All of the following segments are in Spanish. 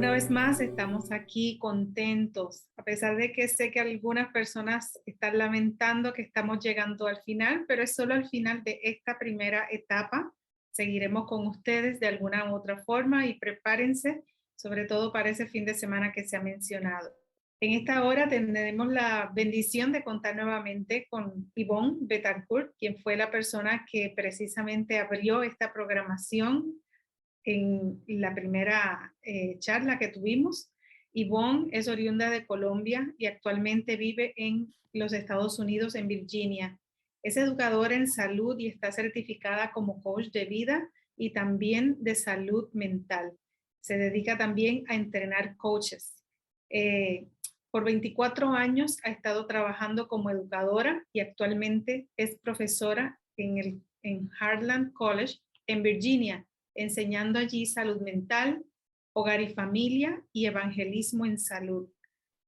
Una vez más estamos aquí contentos, a pesar de que sé que algunas personas están lamentando que estamos llegando al final, pero es solo al final de esta primera etapa. Seguiremos con ustedes de alguna u otra forma y prepárense, sobre todo para ese fin de semana que se ha mencionado. En esta hora tendremos la bendición de contar nuevamente con Yvonne Betancourt, quien fue la persona que precisamente abrió esta programación en la primera charla que tuvimos. Yvonne es oriunda de Colombia y actualmente vive en los Estados Unidos, en Virginia. Es educadora en salud y está certificada como coach de vida y también de salud mental. Se dedica también a entrenar coaches. Eh, por 24 años ha estado trabajando como educadora y actualmente es profesora en Heartland College en Virginia, enseñando allí salud mental, hogar y familia y evangelismo en salud.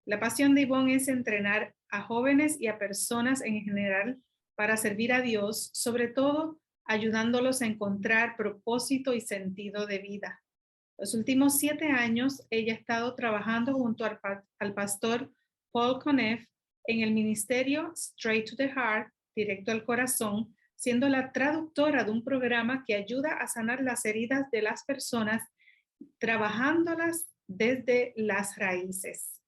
La pasión de Yvonne es entrenar a jóvenes y a personas en general para servir a Dios, sobre todo ayudándolos a encontrar propósito y sentido de vida. Los últimos 7 años ella ha estado trabajando junto al pastor Paul Conneff en el ministerio Straight to the Heart, directo al corazón, siendo la traductora de un programa que ayuda a sanar las heridas de las personas, trabajándolas desde las raíces.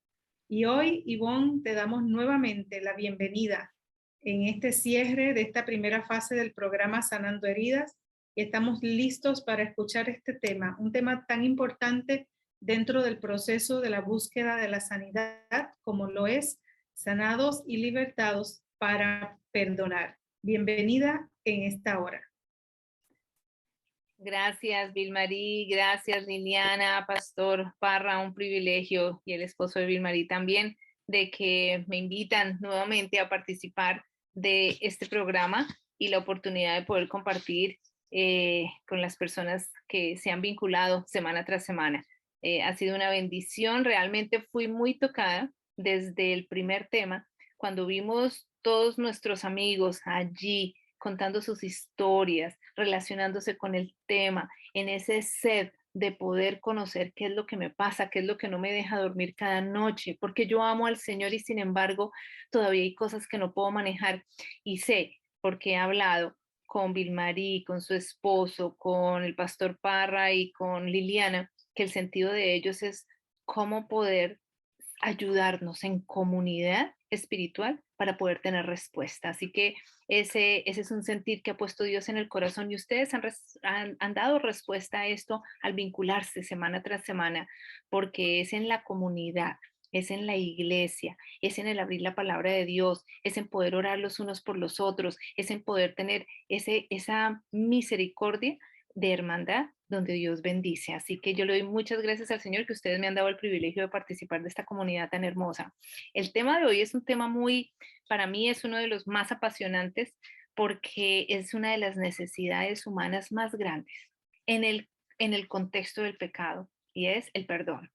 Y hoy, Yvonne, te damos nuevamente la bienvenida en este cierre de esta primera fase del programa Sanando Heridas y estamos listos para escuchar este tema, un tema tan importante dentro del proceso de la búsqueda de la sanidad como lo es sanados y libertados para perdonar. Bienvenida en esta hora. Gracias, Vilmarí, gracias, Liliana, Pastor Parra, un privilegio, y el esposo de Vilmarí también, de que me invitan nuevamente a participar de este programa y la oportunidad de poder compartir con las personas que se han vinculado semana tras semana. Ha sido una bendición, realmente fui muy tocada desde el primer tema, cuando vimos todos nuestros amigos allí contando sus historias, relacionándose con el tema, en ese sed de poder conocer qué es lo que me pasa, qué es lo que no me deja dormir cada noche, porque yo amo al Señor y sin embargo todavía hay cosas que no puedo manejar y sé, porque he hablado con Vilmarí, con su esposo, con el pastor Parra y con Liliana, que el sentido de ellos es cómo poder ayudarnos en comunidad espiritual para poder tener respuesta. Así que ese es un sentir que ha puesto Dios en el corazón y ustedes han dado respuesta a esto al vincularse semana tras semana, porque es en la comunidad, es en la iglesia, es en el abrir la palabra de Dios, es en poder orar los unos por los otros, es en poder tener esa misericordia de hermandad donde Dios bendice. Así que yo le doy muchas gracias al Señor que ustedes me han dado el privilegio de participar de esta comunidad tan hermosa. El tema de hoy es un tema para mí es uno de los más apasionantes porque es una de las necesidades humanas más grandes en el contexto del pecado y es el perdón.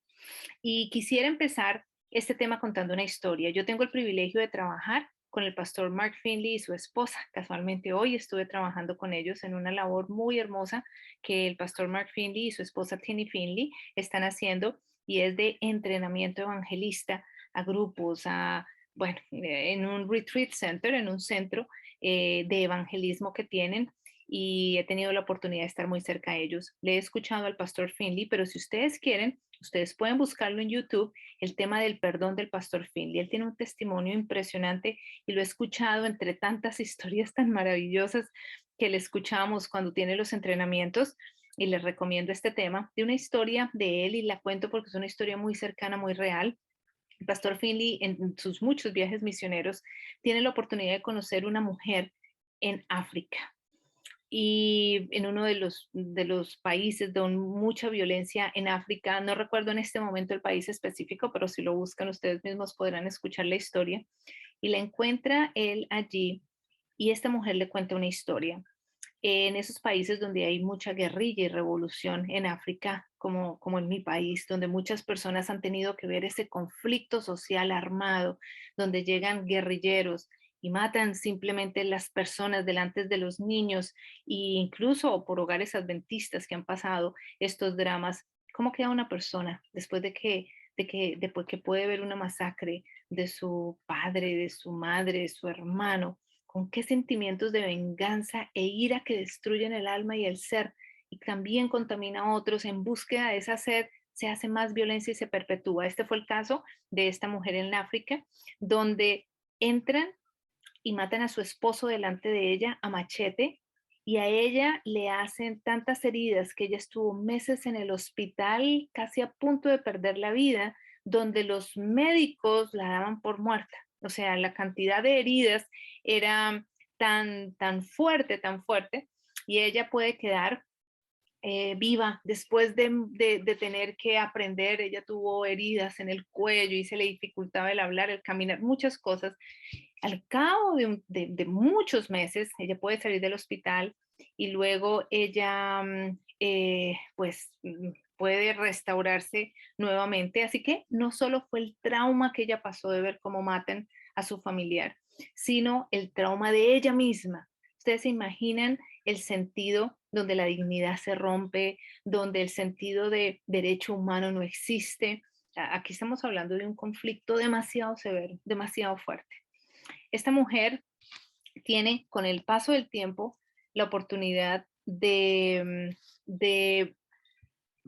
Y quisiera empezar este tema contando una historia. Yo tengo el privilegio de trabajar con el pastor Mark Finley y su esposa. Casualmente hoy estuve trabajando con ellos en una labor muy hermosa que el pastor Mark Finley y su esposa Tinny Finley están haciendo y es de entrenamiento evangelista a grupos, en un retreat center, en un centro de evangelismo que tienen y he tenido la oportunidad de estar muy cerca de ellos. Le he escuchado al pastor Finley, pero si ustedes quieren, ustedes pueden buscarlo en YouTube, el tema del perdón del pastor Finley. Él tiene un testimonio impresionante y lo he escuchado entre tantas historias tan maravillosas que le escuchamos cuando tiene los entrenamientos y les recomiendo este tema de una historia de él y la cuento porque es una historia muy cercana, muy real. El pastor Finley en sus muchos viajes misioneros tiene la oportunidad de conocer una mujer en África y en uno de los países de mucha violencia en África, no recuerdo en este momento el país específico, pero si lo buscan ustedes mismos podrán escuchar la historia, y la encuentra él allí y esta mujer le cuenta una historia. En esos países donde hay mucha guerrilla y revolución en África, como en mi país, donde muchas personas han tenido que ver ese conflicto social armado, donde llegan guerrilleros y matan simplemente las personas delante de los niños, e incluso por hogares adventistas que han pasado estos dramas. ¿Cómo queda una persona después después que puede ver una masacre de su padre, de su madre, de su hermano? ¿Con qué sentimientos de venganza e ira que destruyen el alma y el ser y también contamina a otros? En búsqueda de esa sed se hace más violencia y se perpetúa. Este fue el caso de esta mujer en África, donde entran y matan a su esposo delante de ella a machete, y a ella le hacen tantas heridas que ella estuvo meses en el hospital, casi a punto de perder la vida, donde los médicos la daban por muerta. O sea, la cantidad de heridas era tan fuerte, y ella puede quedar viva después de tener que aprender. Ella tuvo heridas en el cuello y se le dificultaba el hablar, el caminar, muchas cosas. Al cabo de muchos meses, ella puede salir del hospital y luego ella puede restaurarse nuevamente. Así que no solo fue el trauma que ella pasó de ver cómo matan a su familiar, sino el trauma de ella misma. Ustedes se imaginan el sentido donde la dignidad se rompe, donde el sentido de derecho humano no existe. Aquí estamos hablando de un conflicto demasiado severo, demasiado fuerte. Esta mujer tiene, con el paso del tiempo, la oportunidad de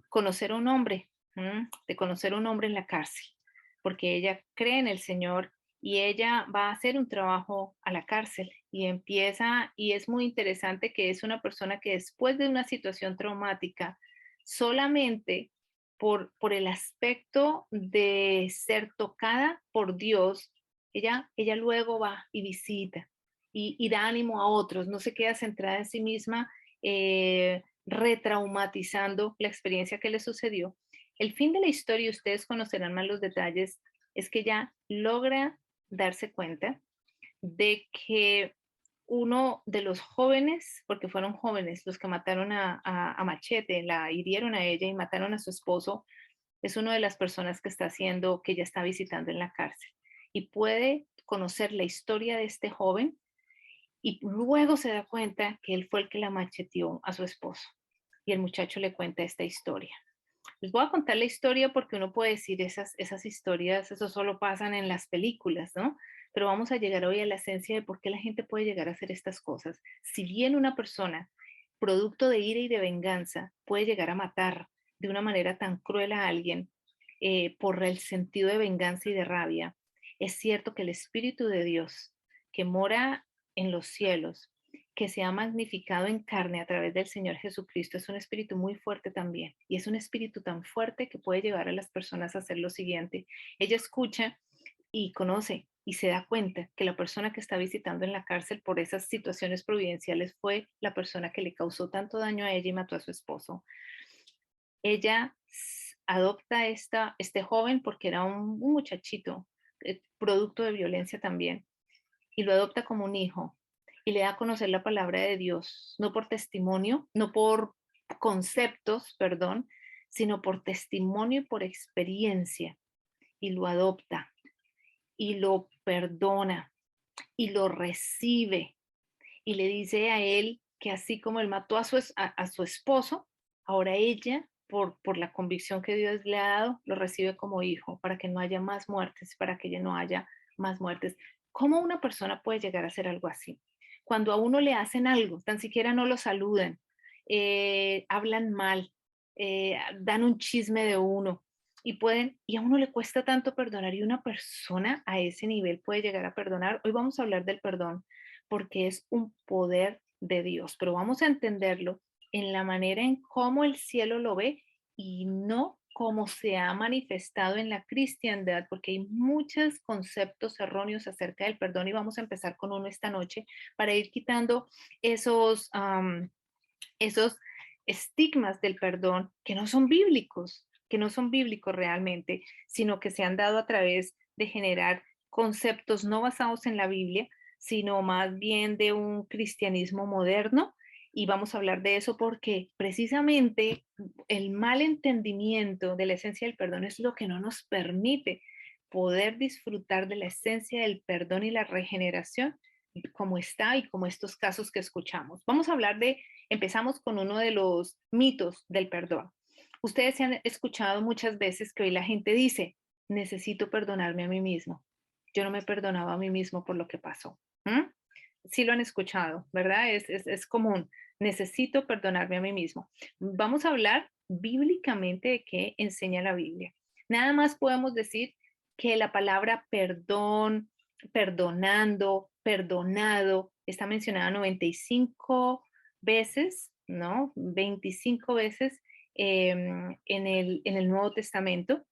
conocer a un hombre, de conocer a un hombre en la cárcel, porque ella cree en el Señor y ella va a hacer un trabajo a la cárcel y empieza, y es muy interesante que es una persona que después de una situación traumática, solamente por el aspecto de ser tocada por Dios, ella luego va y visita y da ánimo a otros, no se queda centrada en sí misma, retraumatizando la experiencia que le sucedió. El fin de la historia, y ustedes conocerán más los detalles, es que ella logra darse cuenta de que uno de los jóvenes, porque fueron jóvenes los que mataron a Machete, la hirieron a ella y mataron a su esposo, es una de las personas que está haciendo, que ella está visitando en la cárcel. Y puede conocer la historia de este joven y luego se da cuenta que él fue el que la macheteó a su esposo. Y el muchacho le cuenta esta historia. Les voy a contar la historia porque uno puede decir esas historias, eso solo pasan en las películas, ¿no? Pero vamos a llegar hoy a la esencia de por qué la gente puede llegar a hacer estas cosas. Si bien una persona, producto de ira y de venganza, puede llegar a matar de una manera tan cruel a alguien por el sentido de venganza y de rabia, es cierto que el Espíritu de Dios, que mora en los cielos, que se ha magnificado en carne a través del Señor Jesucristo, es un espíritu muy fuerte también. Y es un espíritu tan fuerte que puede llevar a las personas a hacer lo siguiente. Ella escucha y conoce y se da cuenta que la persona que está visitando en la cárcel por esas situaciones providenciales fue la persona que le causó tanto daño a ella y mató a su esposo. Ella adopta a este joven porque era un muchachito, producto de violencia también, y lo adopta como un hijo y le da a conocer la palabra de Dios, no por testimonio, no por conceptos, perdón, sino por testimonio y por experiencia, y lo adopta y lo perdona y lo recibe y le dice a él que así como él mató a su esposo, ahora ella, por la convicción que Dios le ha dado, lo recibe como hijo para que no haya más muertes, para que ya no haya más muertes. ¿Cómo una persona puede llegar a hacer algo así? Cuando a uno le hacen algo, tan siquiera no lo saludan, hablan mal, dan un chisme de uno y a uno le cuesta tanto perdonar, y una persona a ese nivel puede llegar a perdonar. Hoy vamos a hablar del perdón porque es un poder de Dios, pero vamos a entenderlo en la manera en cómo el cielo lo ve y no como se ha manifestado en la cristiandad, porque hay muchos conceptos erróneos acerca del perdón, y vamos a empezar con uno esta noche para ir quitando esos estigmas del perdón que no son bíblicos realmente, sino que se han dado a través de generar conceptos no basados en la Biblia, sino más bien de un cristianismo moderno. Y vamos a hablar de eso porque precisamente el mal entendimiento de la esencia del perdón es lo que no nos permite poder disfrutar de la esencia del perdón y la regeneración como está y como estos casos que escuchamos. Vamos a hablar de, empezamos con uno de los mitos del perdón. Ustedes se han escuchado muchas veces que hoy la gente dice, necesito perdonarme a mí mismo. Yo no me perdonaba a mí mismo por lo que pasó. ¿Mm? Sí lo han escuchado, ¿verdad? Es común. Necesito perdonarme a mí mismo. Vamos a hablar bíblicamente de qué enseña la Biblia. Nada más podemos decir que la palabra perdón, perdonando, perdonado, está mencionada 95 veces, ¿no? 25 veces en el Nuevo Testamento.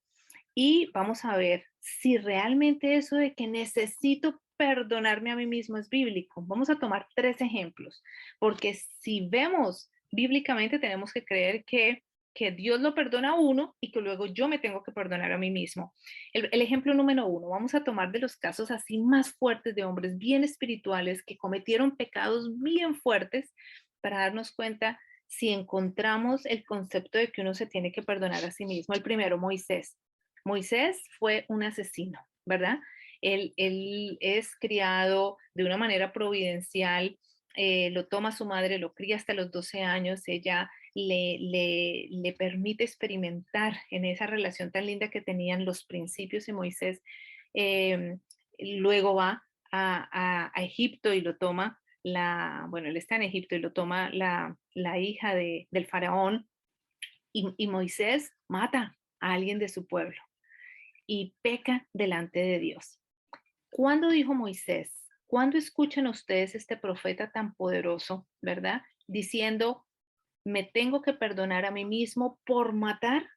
Y vamos a ver si realmente eso de que necesito perdonarme a mí mismo es bíblico. Vamos a tomar 3 ejemplos, porque si vemos bíblicamente tenemos que creer que Dios lo perdona a uno y que luego yo me tengo que perdonar a mí mismo. El ejemplo número 1, vamos a tomar de los casos así más fuertes de hombres bien espirituales que cometieron pecados bien fuertes para darnos cuenta si encontramos el concepto de que uno se tiene que perdonar a sí mismo. El primero, Moisés. Moisés fue un asesino, ¿verdad? Él es criado de una manera providencial, lo toma su madre, lo cría hasta los 12 años, ella le permite experimentar en esa relación tan linda que tenían los principios de Moisés. Eh, Luego va a Egipto y lo toma bueno, él está en Egipto y lo toma la hija del faraón y Moisés mata a alguien de su pueblo y peca delante de Dios. ¿Cuándo dijo Moisés? ¿Cuándo escuchan ustedes este profeta tan poderoso, verdad? Diciendo, me tengo que perdonar a mí mismo por matar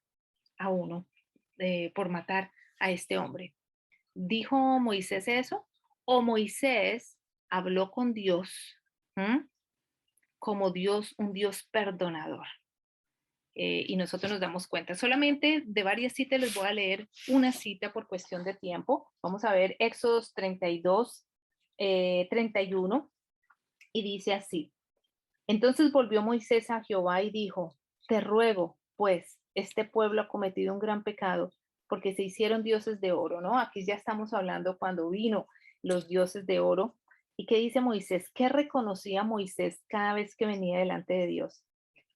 a uno, por matar a este hombre. ¿Dijo Moisés eso? ¿O Moisés habló con Dios como Dios, un Dios perdonador? Y nosotros nos damos cuenta. Solamente de varias citas les voy a leer una cita por cuestión de tiempo. Vamos a ver Éxodos 32, 31, y dice así. Entonces volvió Moisés a Jehová y dijo, te ruego, pues, este pueblo ha cometido un gran pecado, porque se hicieron dioses de oro, ¿no? Aquí ya estamos hablando cuando vino los dioses de oro. ¿Y qué dice Moisés? ¿Qué reconocía Moisés cada vez que venía delante de Dios?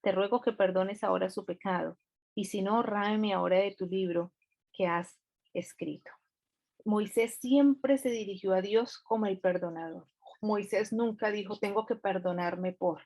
Te ruego que perdones ahora su pecado, y si no, ráeme ahora de tu libro que has escrito. Moisés siempre se dirigió a Dios como el perdonador. Moisés nunca dijo, tengo que perdonarme por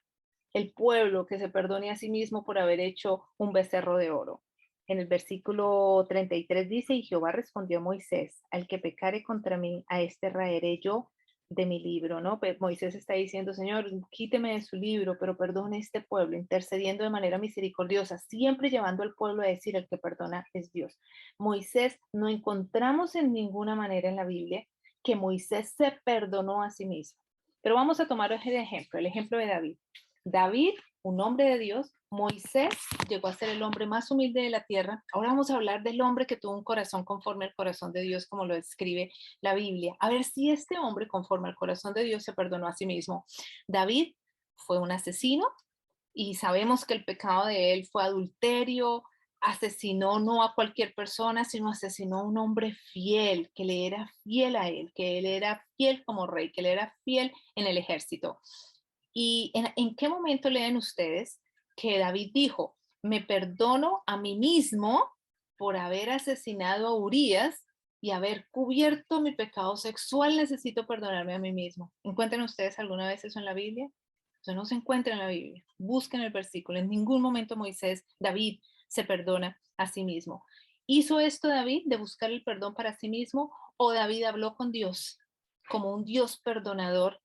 el pueblo, que se perdone a sí mismo por haber hecho un becerro de oro. En el versículo 33 dice, y Jehová respondió a Moisés, al que pecare contra mí, a este raeré yo de mi libro, ¿no? Pues Moisés está diciendo, Señor, quíteme de su libro, pero perdone a este pueblo, intercediendo de manera misericordiosa, siempre llevando al pueblo a decir, el que perdona es Dios. Moisés, no encontramos en ninguna manera en la Biblia que Moisés se perdonó a sí mismo. Pero vamos a tomar el ejemplo de David. David, un hombre de Dios, Moisés llegó a ser el hombre más humilde de la tierra. Ahora vamos a hablar del hombre que tuvo un corazón conforme al corazón de Dios, como lo describe la Biblia. A ver si este hombre, conforme al corazón de Dios, se perdonó a sí mismo. David fue un asesino y sabemos que el pecado de él fue adulterio, asesinó no a cualquier persona, sino asesinó a un hombre fiel, que le era fiel a él, que él era fiel como rey, que le era fiel en el ejército. ¿Y en qué momento leen ustedes que David dijo, me perdono a mí mismo por haber asesinado a Urías y haber cubierto mi pecado sexual, necesito perdonarme a mí mismo? ¿Encuentran ustedes alguna vez eso en la Biblia? Eso no se encuentra en la Biblia. Busquen el versículo. En ningún momento David se perdona a sí mismo. ¿Hizo esto David de buscar el perdón para sí mismo o David habló con Dios como un Dios perdonador,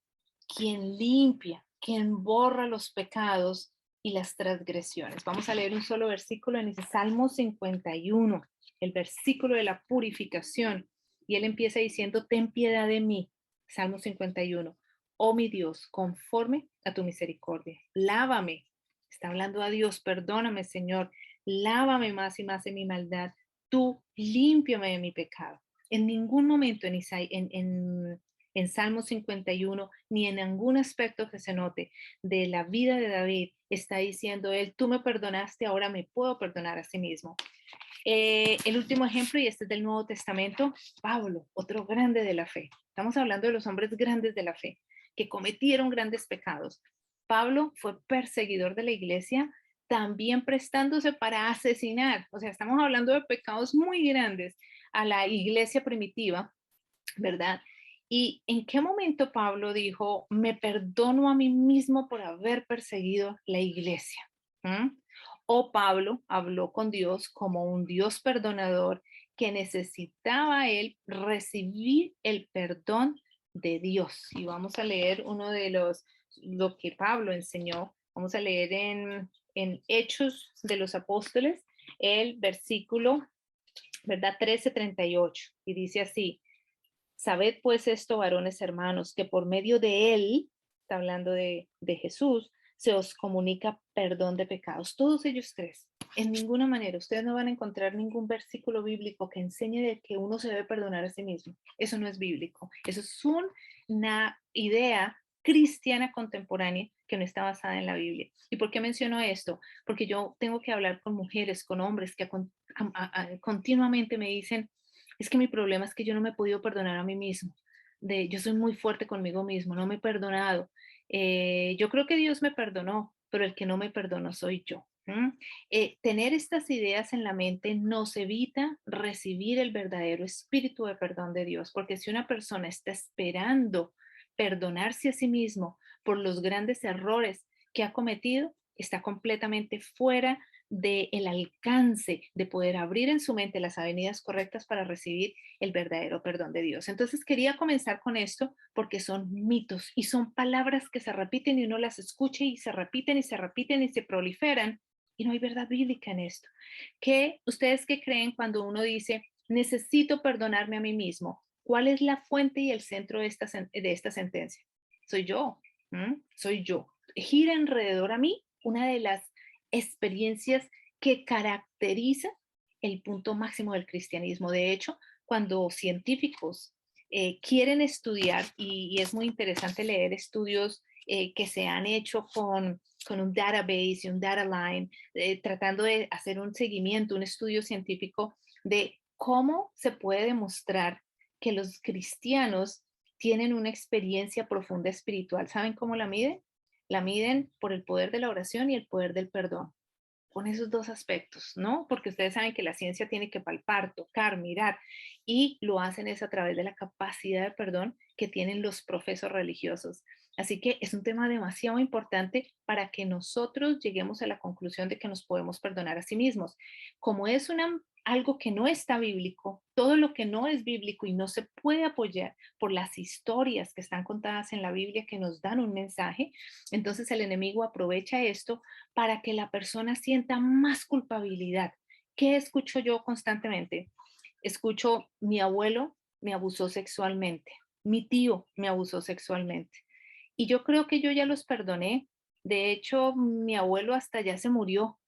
quien limpia, quien borra los pecados y las transgresiones? Vamos a leer un solo versículo en ese Salmo 51, el versículo de la purificación. Y él empieza diciendo, ten piedad de mí. Salmo 51. Oh mi Dios, conforme a tu misericordia, lávame. Está hablando a Dios, perdóname, Señor. Lávame más y más de mi maldad. Tú límpiame de mi pecado. En ningún momento en Salmo 51, ni en ningún aspecto que se note de la vida de David, está diciendo él, tú me perdonaste, ahora me puedo perdonar a sí mismo. El último ejemplo, y este es del Nuevo Testamento, Pablo, otro grande de la fe. Estamos hablando de los hombres grandes de la fe, que cometieron grandes pecados. Pablo fue perseguidor de la iglesia, también prestándose para asesinar. O sea, estamos hablando de pecados muy grandes a la iglesia primitiva, ¿verdad? ¿Y en qué momento Pablo dijo, me perdono a mí mismo por haber perseguido la iglesia? ¿Mm? O Pablo habló con Dios como un Dios perdonador que necesitaba él recibir el perdón de Dios. Y vamos a leer uno de lo que Pablo enseñó. Vamos a leer en Hechos de los Apóstoles, el versículo, ¿verdad? 13:38. Y dice así, sabed pues esto, varones hermanos, que por medio de él, está hablando de Jesús, se os comunica perdón de pecados. Todos ellos tres. En ninguna manera, ustedes no van a encontrar ningún versículo bíblico que enseñe de que uno se debe perdonar a sí mismo. Eso no es bíblico. Eso es una idea cristiana contemporánea que no está basada en la Biblia. ¿Y por qué menciono esto? Porque yo tengo que hablar con mujeres, con hombres que continuamente me dicen, es que mi problema es que yo no me he podido perdonar a mí mismo. Yo soy muy fuerte conmigo mismo, no me he perdonado. Yo creo que Dios me perdonó, pero el que no me perdonó soy yo. Tener estas ideas en la mente nos evita recibir el verdadero espíritu de perdón de Dios, porque si una persona está esperando perdonarse a sí mismo por los grandes errores que ha cometido, está completamente fuera del alcance de poder abrir en su mente las avenidas correctas para recibir el verdadero perdón de Dios. Entonces quería comenzar con esto porque son mitos y son palabras que se repiten y uno las escucha y se repiten y se repiten y se proliferan y no hay verdad bíblica en esto. ¿Ustedes qué creen cuando uno dice, necesito perdonarme a mí mismo? ¿Cuál es la fuente y el centro de esta sentencia? Soy yo, soy yo. Gira alrededor a mí una de las experiencias que caracteriza el punto máximo del cristianismo. De hecho, cuando científicos quieren estudiar, y es muy interesante leer estudios que se han hecho con un database y un data line, tratando de hacer un seguimiento, un estudio científico de cómo se puede demostrar que los cristianos tienen una experiencia profunda espiritual. ¿Saben cómo la miden? La miden por el poder de la oración y el poder del perdón. Con esos dos aspectos, ¿no? Porque ustedes saben que la ciencia tiene que palpar, tocar, mirar, y lo hacen es a través de la capacidad de perdón que tienen los profesos religiosos. Así que es un tema demasiado importante para que nosotros lleguemos a la conclusión de que nos podemos perdonar a sí mismos. Como es algo que no está bíblico, todo lo que no es bíblico y no se puede apoyar por las historias que están contadas en la Biblia que nos dan un mensaje, entonces el enemigo aprovecha esto para que la persona sienta más culpabilidad. ¿Qué escucho yo constantemente? Escucho, mi abuelo me abusó sexualmente, mi tío me abusó sexualmente. Y yo creo que yo ya los perdoné. De hecho, mi abuelo hasta ya se murió,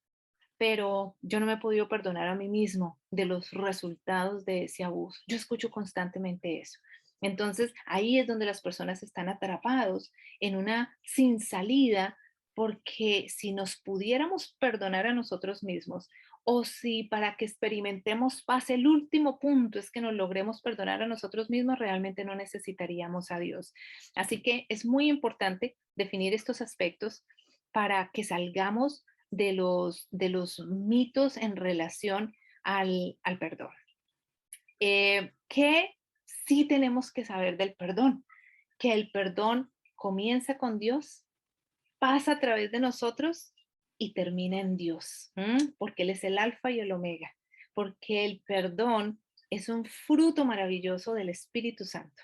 pero yo no me he podido perdonar a mí mismo de los resultados de ese abuso. Yo escucho constantemente eso. Entonces, ahí es donde las personas están atrapados en una sin salida, porque si nos pudiéramos perdonar a nosotros mismos, o si para que experimentemos paz, el último punto es que nos logremos perdonar a nosotros mismos, realmente no necesitaríamos a Dios. Así que es muy importante definir estos aspectos para que salgamos de los mitos en relación al perdón. ¿Qué sí tenemos que saber del perdón? Que el perdón comienza con Dios, pasa a través de nosotros y termina en Dios, porque Él es el alfa y el omega, porque el perdón es un fruto maravilloso del Espíritu Santo,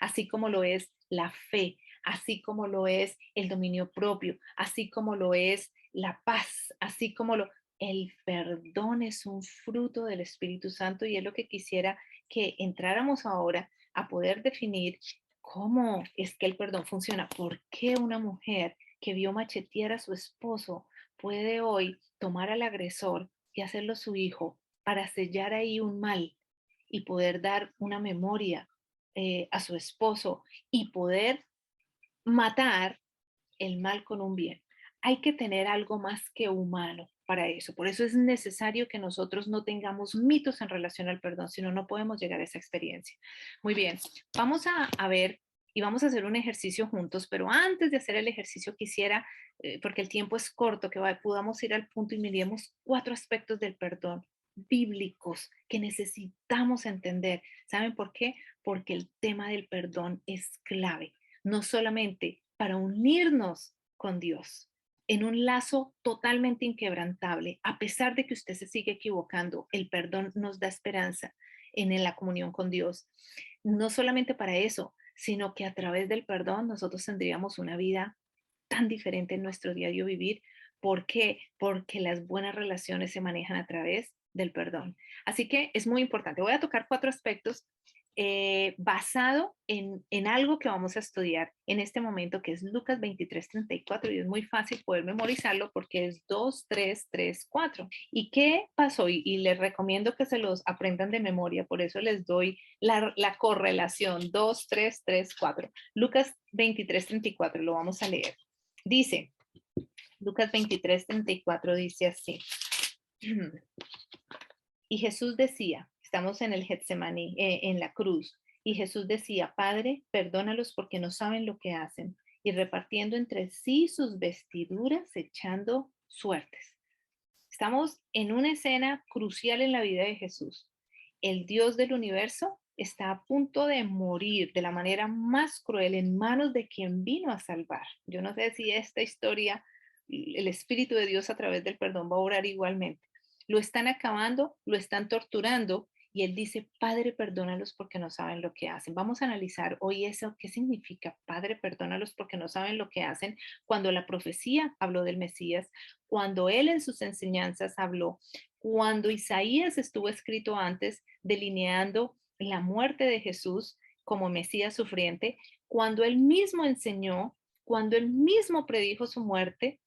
así como lo es la fe, así como lo es el dominio propio, así como lo es la paz, así como el perdón es un fruto del Espíritu Santo y es lo que quisiera que entráramos ahora a poder definir cómo es que el perdón funciona. ¿Por qué una mujer que vio machetear a su esposo puede hoy tomar al agresor y hacerlo su hijo para sellar ahí un mal y poder dar una memoria a su esposo y poder matar el mal con un bien? Hay que tener algo más que humano para eso. Por eso es necesario que nosotros no tengamos mitos en relación al perdón, sino no podemos llegar a esa experiencia. Muy bien, vamos a ver y vamos a hacer un ejercicio juntos, pero antes de hacer el ejercicio quisiera, porque el tiempo es corto, que podamos ir al punto y miremos 4 aspectos del perdón bíblicos que necesitamos entender. ¿Saben por qué? Porque el tema del perdón es clave, no solamente para unirnos con Dios en un lazo totalmente inquebrantable, a pesar de que usted se sigue equivocando, el perdón nos da esperanza en la comunión con Dios. No solamente para eso, sino que a través del perdón nosotros tendríamos una vida tan diferente en nuestro diario vivir. ¿Por qué? Porque las buenas relaciones se manejan a través del perdón. Así que es muy importante. Voy a tocar 4 aspectos basado en algo que vamos a estudiar en este momento, que es Lucas 23:34, y es muy fácil poder memorizarlo porque es 2, 3, 3, 4. ¿Y qué pasó? Y les recomiendo que se los aprendan de memoria, por eso les doy la correlación 2, 3, 3, 4. Lucas 23:34, lo vamos a leer. Dice, Lucas 23:34 dice así. Y Jesús decía, estamos en el Getsemaní, en la cruz, y Jesús decía, Padre, perdónalos porque no saben lo que hacen, y repartiendo entre sí sus vestiduras, echando suertes. Estamos en una escena crucial en la vida de Jesús. El Dios del universo está a punto de morir de la manera más cruel en manos de quien vino a salvar. Yo no sé si esta historia, el Espíritu de Dios a través del perdón va a obrar igualmente. Lo están acabando, lo están torturando y él dice, Padre, perdónalos porque no saben lo que hacen. Vamos a analizar hoy eso, qué significa, Padre, perdónalos porque no saben lo que hacen, cuando la profecía habló del Mesías, cuando él en sus enseñanzas habló, cuando Isaías estuvo escrito antes delineando la muerte de Jesús como Mesías sufriente, cuando él mismo enseñó, cuando él mismo predijo su muerte,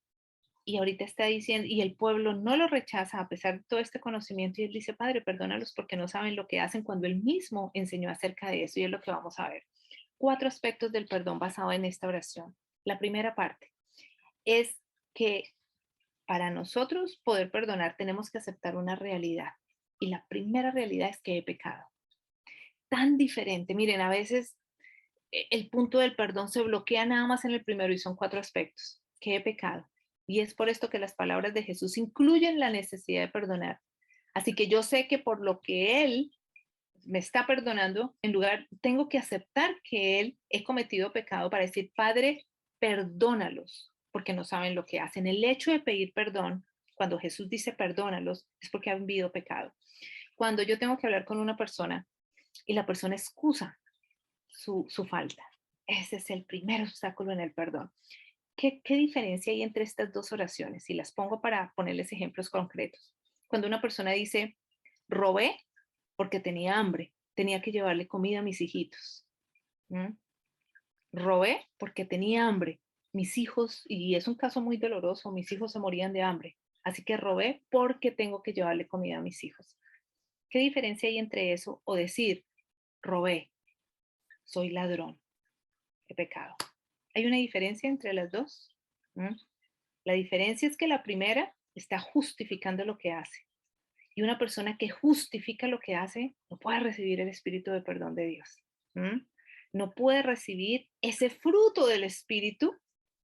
y ahorita está diciendo, y el pueblo no lo rechaza a pesar de todo este conocimiento, y él dice, Padre, perdónalos porque no saben lo que hacen, cuando él mismo enseñó acerca de eso, y es lo que vamos a ver. 4 aspectos del perdón basado en esta oración. La primera parte es que para nosotros poder perdonar tenemos que aceptar una realidad, y la primera realidad es que he pecado. Tan diferente, miren, a veces el punto del perdón se bloquea nada más en el primero y son 4 aspectos, que he pecado. Y es por esto que las palabras de Jesús incluyen la necesidad de perdonar. Así que yo sé que por lo que Él me está perdonando, en lugar, tengo que aceptar que Él he cometido pecado para decir, Padre, perdónalos, porque no saben lo que hacen. El hecho de pedir perdón, cuando Jesús dice perdónalos, es porque han vivido pecado. Cuando yo tengo que hablar con una persona y la persona excusa su falta, ese es el primer obstáculo en el perdón. ¿Qué diferencia hay entre estas 2 oraciones? Y las pongo para ponerles ejemplos concretos. Cuando una persona dice, robé porque tenía hambre, tenía que llevarle comida a mis hijitos. ¿Mm? Robé porque tenía hambre. Mis hijos, y es un caso muy doloroso, mis hijos se morían de hambre. Así que robé porque tengo que llevarle comida a mis hijos. ¿Qué diferencia hay entre eso o decir, robé, soy ladrón, he pecado? ¿Hay una diferencia entre las dos? ¿Mm? La diferencia es que la primera está justificando lo que hace. Y una persona que justifica lo que hace no puede recibir el espíritu de perdón de Dios. ¿Mm? No puede recibir ese fruto del espíritu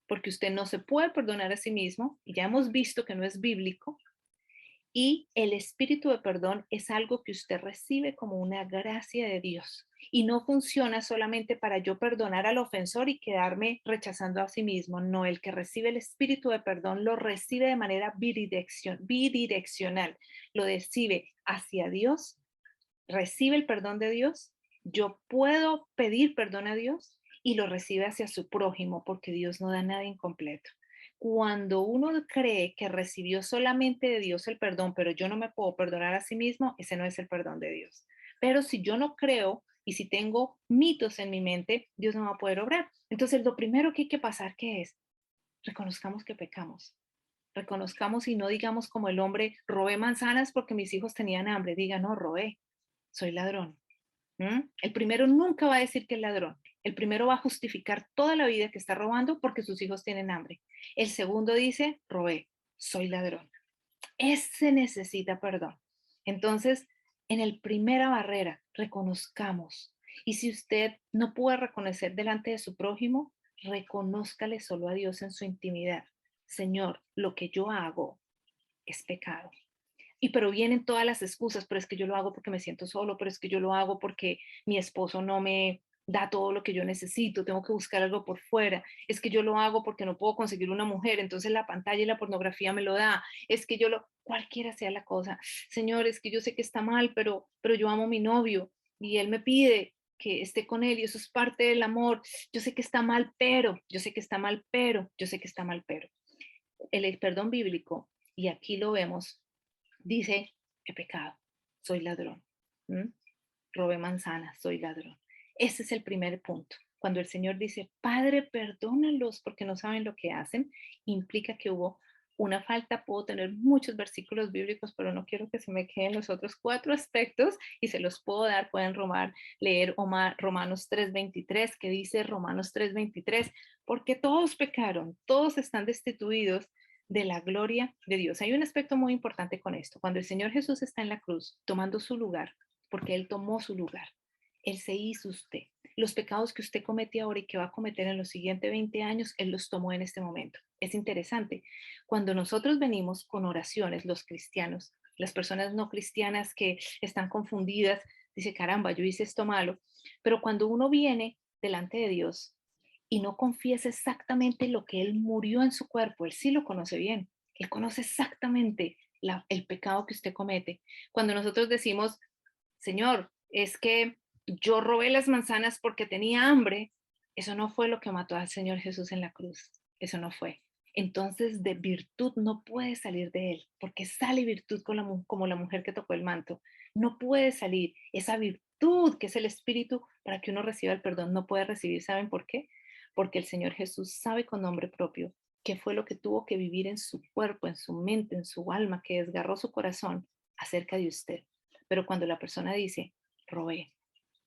porque usted no se puede perdonar a sí mismo. Y ya hemos visto que no es bíblico. Y el espíritu de perdón es algo que usted recibe como una gracia de Dios. Y no funciona solamente para yo perdonar al ofensor y quedarme rechazando a sí mismo. No, el que recibe el espíritu de perdón lo recibe de manera bidireccional. Lo recibe hacia Dios, recibe el perdón de Dios. Yo puedo pedir perdón a Dios y lo recibe hacia su prójimo porque Dios no da nada incompleto. Cuando uno cree que recibió solamente de Dios el perdón, pero yo no me puedo perdonar a sí mismo, ese no es el perdón de Dios. Pero si yo no creo y si tengo mitos en mi mente, Dios no va a poder obrar. Entonces, lo primero que hay que pasar, ¿qué es? Reconozcamos que pecamos. Reconozcamos y no digamos como el hombre, robé manzanas porque mis hijos tenían hambre. Diga, no, robé, soy ladrón. El primero nunca va a decir que es ladrón. El primero va a justificar toda la vida que está robando porque sus hijos tienen hambre. El segundo dice, robé, soy ladrón. Ese necesita perdón. Entonces, en el primera barrera, reconozcamos. Y si usted no puede reconocer delante de su prójimo, reconózcale solo a Dios en su intimidad. Señor, lo que yo hago es pecado. Y pero vienen todas las excusas, pero es que yo lo hago porque me siento solo, pero es que yo lo hago porque mi esposo no me da todo lo que yo necesito, tengo que buscar algo por fuera, es que yo lo hago porque no puedo conseguir una mujer, entonces la pantalla y la pornografía me lo da, es que cualquiera sea la cosa, Señor, es que yo sé que está mal, pero yo amo a mi novio y él me pide que esté con él y eso es parte del amor, yo sé que está mal, pero, yo sé que está mal, pero, yo sé que está mal, pero. El perdón bíblico, y aquí lo vemos, dice, he pecado, soy ladrón. ¿Mm? Robé manzanas, soy ladrón. Ese es el primer punto. Cuando el Señor dice, Padre, perdónalos porque no saben lo que hacen, implica que hubo una falta. Puedo tener muchos versículos bíblicos, pero no quiero que se me queden los otros 4 aspectos y se los puedo dar. Pueden leer Romanos 3:23, que dice Romanos 3:23, porque todos pecaron, todos están destituidos de la gloria de Dios. Hay un aspecto muy importante con esto. Cuando el Señor Jesús está en la cruz tomando su lugar, porque Él tomó su lugar, Él se hizo usted. Los pecados que usted comete ahora y que va a cometer en los siguientes 20 años, Él los tomó en este momento. Es interesante. Cuando nosotros venimos con oraciones, los cristianos, las personas no cristianas que están confundidas, dice, caramba, yo hice esto malo. Pero cuando uno viene delante de Dios y no confiesa exactamente lo que Él murió en su cuerpo, Él sí lo conoce bien, Él conoce exactamente el pecado que usted comete. Cuando nosotros decimos, Señor, es que yo robé las manzanas porque tenía hambre, eso no fue lo que mató al Señor Jesús en la cruz, eso no fue. Entonces de virtud no puede salir de él, porque sale virtud como la mujer que tocó el manto. No puede salir esa virtud que es el Espíritu para que uno reciba el perdón. No puede recibir, ¿saben por qué? Porque el Señor Jesús sabe con nombre propio qué fue lo que tuvo que vivir en su cuerpo, en su mente, en su alma, que desgarró su corazón acerca de usted. Pero cuando la persona dice, robé,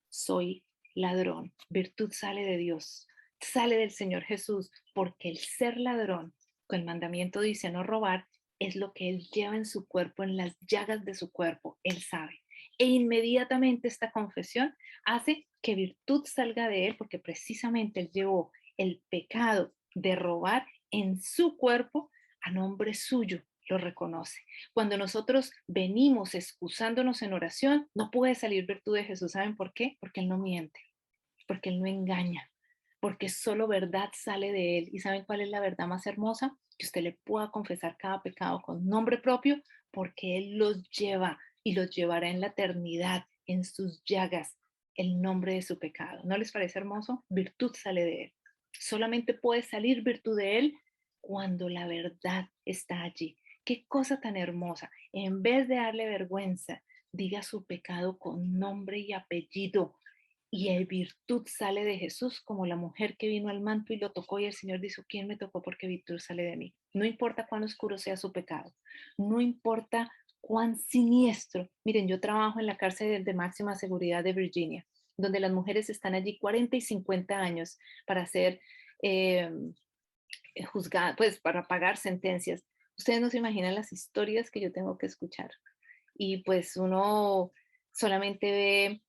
soy ladrón, virtud sale de Dios, sale del Señor Jesús, porque el ser ladrón, con el mandamiento dice no robar, es lo que Él lleva en su cuerpo, en las llagas de su cuerpo, Él sabe. E inmediatamente esta confesión hace que virtud salga de Él, porque precisamente Él llevó el pecado de robar en su cuerpo a nombre suyo, lo reconoce. Cuando nosotros venimos excusándonos en oración, no puede salir virtud de Jesús. ¿Saben por qué? Porque Él no miente, porque Él no engaña, porque solo verdad sale de Él. ¿Y saben cuál es la verdad más hermosa? Que usted le pueda confesar cada pecado con nombre propio, porque Él los lleva y los llevará en la eternidad, en sus llagas, el nombre de su pecado. ¿No les parece hermoso? Virtud sale de Él. Solamente puede salir virtud de Él cuando la verdad está allí. Qué cosa tan hermosa. En vez de darle vergüenza, diga su pecado con nombre y apellido. Y el virtud sale de Jesús, como la mujer que vino al manto y lo tocó y el Señor dijo, ¿quién me tocó? Porque virtud sale de mí. No importa cuán oscuro sea su pecado, no importa cuán siniestro. Miren, yo trabajo en la cárcel de máxima seguridad de Virginia, donde las mujeres están allí 40 y 50 años para ser eh, juzgadas, pues para pagar sentencias. Ustedes no se imaginan las historias que yo tengo que escuchar. Y pues uno solamente ve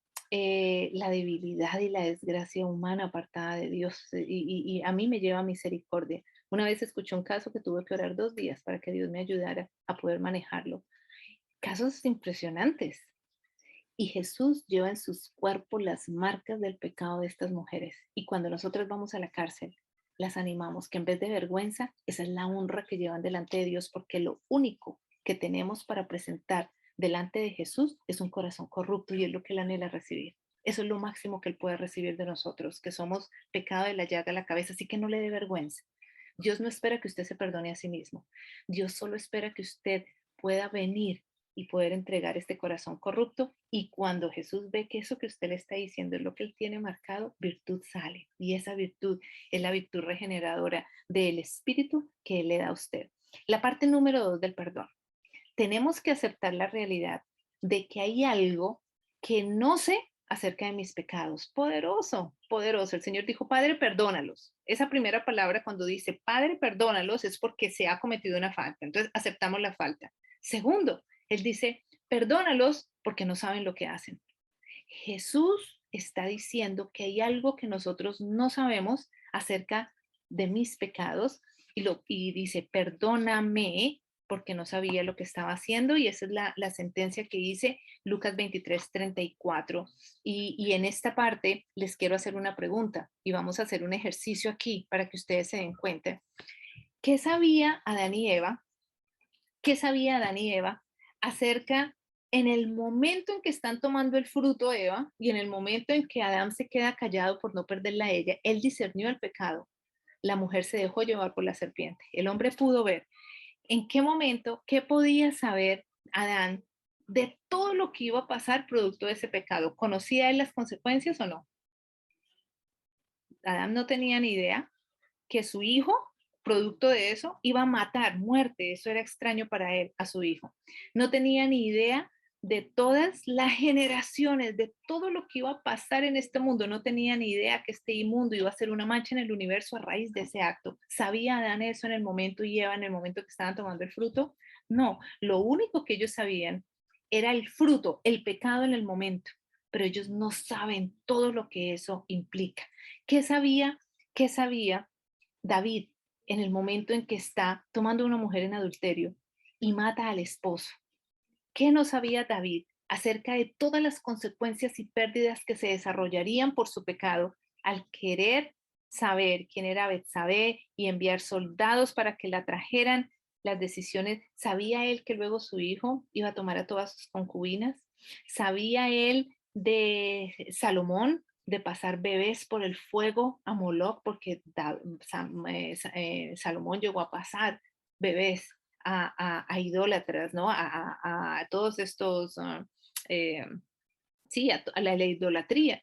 la debilidad y la desgracia humana apartada de Dios. Y a mí me lleva a misericordia. Una vez escuché un caso que tuve que orar 2 días para que Dios me ayudara a poder manejarlo. Casos impresionantes. Y Jesús lleva en sus cuerpos las marcas del pecado de estas mujeres. Y cuando nosotros vamos a la cárcel, las animamos que en vez de vergüenza, esa es la honra que llevan delante de Dios, porque lo único que tenemos para presentar delante de Jesús es un corazón corrupto y es lo que Él anhela recibir. Eso es lo máximo que Él puede recibir de nosotros, que somos pecado de la llaga a la cabeza, así que no le dé vergüenza. Dios no espera que usted se perdone a sí mismo. Dios solo espera que usted pueda venir y poder entregar este corazón corrupto. Y cuando Jesús ve que eso que usted le está diciendo es lo que Él tiene marcado, virtud sale. Y esa virtud es la virtud regeneradora del Espíritu que Él le da a usted. La parte número 2 del perdón. Tenemos que aceptar la realidad de que hay algo que no sé acerca de mis pecados. Poderoso, poderoso. El Señor dijo, Padre, perdónalos. Esa primera palabra cuando dice, Padre, perdónalos, es porque se ha cometido una falta. Entonces, aceptamos la falta. Segundo, Él dice, perdónalos porque no saben lo que hacen. Jesús está diciendo que hay algo que nosotros no sabemos acerca de mis pecados y dice, perdóname porque no sabía lo que estaba haciendo, y esa es la sentencia que dice Lucas 23:34. Y en esta parte les quiero hacer una pregunta y vamos a hacer un ejercicio aquí para que ustedes se den cuenta. ¿Qué sabía Adán y Eva? ¿Qué sabía Adán y Eva acerca en el momento en que están tomando el fruto Eva y en el momento en que Adán se queda callado por no perderla a ella? Él discernió el pecado. La mujer se dejó llevar por la serpiente. El hombre pudo ver en qué momento, qué podía saber Adán de todo lo que iba a pasar producto de ese pecado. ¿Conocía él las consecuencias o no? Adán no tenía ni idea que su hijo, producto de eso, iba a matar, muerte. Eso era extraño para él, a su hijo. No tenía ni idea de todas las generaciones, de todo lo que iba a pasar en este mundo. No tenía ni idea que este inmundo iba a ser una mancha en el universo a raíz de ese acto. ¿Sabía Adán eso en el momento y Eva en el momento que estaban tomando el fruto? No, lo único que ellos sabían era el fruto, el pecado en el momento, pero ellos no saben todo lo que eso implica. ¿Qué sabía? ¿Qué sabía David en el momento en que está tomando a una mujer en adulterio y mata al esposo? ¿Qué no sabía David acerca de todas las consecuencias y pérdidas que se desarrollarían por su pecado al querer saber quién era Betsabé y enviar soldados para que la trajeran las decisiones? ¿Sabía él que luego su hijo iba a tomar a todas sus concubinas? ¿Sabía él de Salomón, de pasar bebés por el fuego a Moloc, porque Salomón llegó a pasar bebés a idólatras, ¿no? A todos estos, eh, sí, a la idolatría?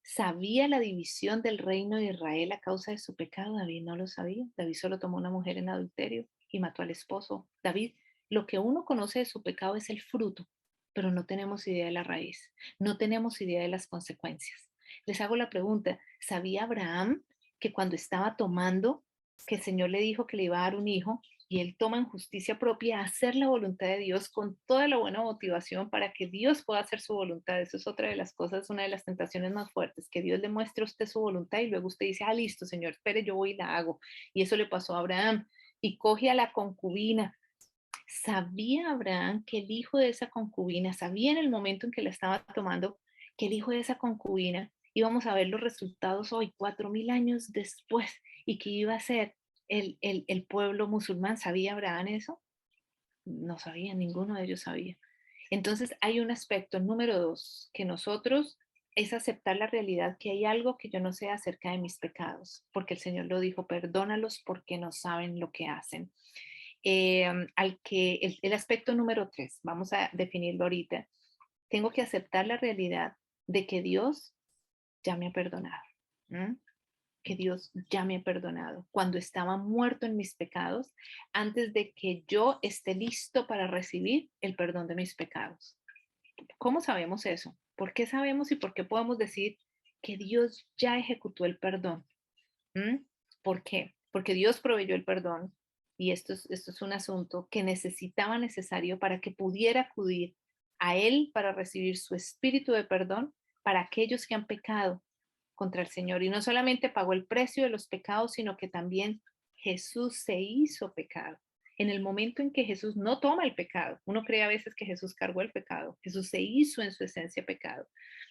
¿Sabía la división del reino de Israel a causa de su pecado? David no lo sabía. David solo tomó una mujer en adulterio y mató al esposo. David, lo que uno conoce de su pecado es el fruto, pero no tenemos idea de la raíz, no tenemos idea de las consecuencias. Les hago la pregunta, ¿sabía Abraham que cuando estaba tomando, que el Señor le dijo que le iba a dar un hijo, y él toma en justicia propia hacer la voluntad de Dios con toda la buena motivación para que Dios pueda hacer su voluntad? Eso es otra de las cosas, una de las tentaciones más fuertes, que Dios le muestre a usted su voluntad y luego usted dice, listo, Señor, espere, yo voy y la hago. Y eso le pasó a Abraham. Y coge a la concubina. ¿Sabía Abraham que el hijo de esa concubina, sabía en el momento en que la estaba tomando, que el hijo de esa concubina íbamos a ver los resultados hoy, 4000 años después, y que iba a ser el pueblo musulmán? ¿Sabía Abraham eso? No sabía, ninguno de ellos sabía. Entonces hay un aspecto número 2, que nosotros es aceptar la realidad que hay algo que yo no sé acerca de mis pecados, porque el Señor lo dijo, perdónalos porque no saben lo que hacen. El aspecto número 3, vamos a definirlo ahorita. Tengo que aceptar la realidad de que Dios ya me ha perdonado. ¿Mm? Que Dios ya me ha perdonado cuando estaba muerto en mis pecados, antes de que yo esté listo para recibir el perdón de mis pecados. ¿Cómo sabemos eso? ¿Por qué sabemos y por qué podemos decir que Dios ya ejecutó el perdón? ¿Mm? ¿Por qué? Porque Dios proveyó el perdón, y esto es un asunto que necesitaba necesario para que pudiera acudir a Él para recibir su espíritu de perdón para aquellos que han pecado contra el Señor. Y no solamente pagó el precio de los pecados, sino que también Jesús se hizo pecado. En el momento en que Jesús no toma el pecado, uno cree a veces que Jesús cargó el pecado, Jesús se hizo en su esencia pecado.